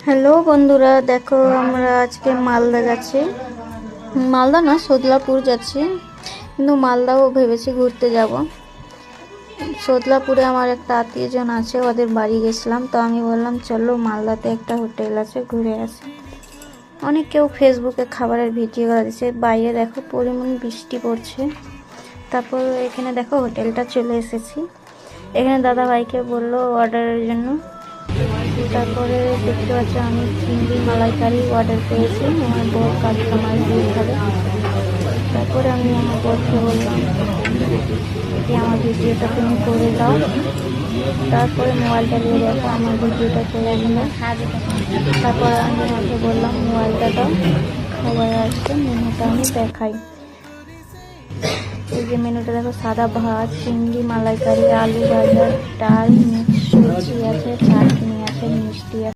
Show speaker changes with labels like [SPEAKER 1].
[SPEAKER 1] Hello বন্ধুরা, দেখো আমরা আজকে মালদা যাচ্ছি। মালদা না, সোদলাপুর যাচ্ছি, কিন্তু মালদাও ভেবেছি ঘুরতে যাব। সোদলাপুরে আমার একটা আত্মীয়জন আছে, ওদের বাড়ি গেছিলাম, তো আমি বললাম চলো মালদাতে একটা হোটেল আছে ঘুরে আসি। অনেক কেউ ফেসবুকে খাবারের ভিডিও দিচ্ছে, বাইরে দেখো পরিমাণ বৃষ্টি পড়ছে। তারপর এখানে দেখো হোটেলটা চলে এসেছি। এখানে দাদা ভাইকে বললো অর্ডারের জন্য। তারপরে দেখতে পাচ্ছি আমি চিংড়ি মালাইকারি অর্ডার করেছি, আমার বর কাস্টমার দিয়ে খাবে। তারপরে আমি আমার বরকে বললাম যে আমার ভিডিওটা তুমি করে দাও। তারপরে মোবাইলটা দিয়ে দেখো আমার ভিডিওটা করে দিল। তারপরে আমি আমাকে বললাম মোবাইলটা দাও, খাবার আসছে, মেনুটা আমি দেখাই। এই যে মেনুটা দেখো, সাদা ভাত, চিংড়ি মালাইকারি, আলু ভাজা, ডাল, মিক্স সবজি আছে, চাটনি আছে, মিষ্টি আছে।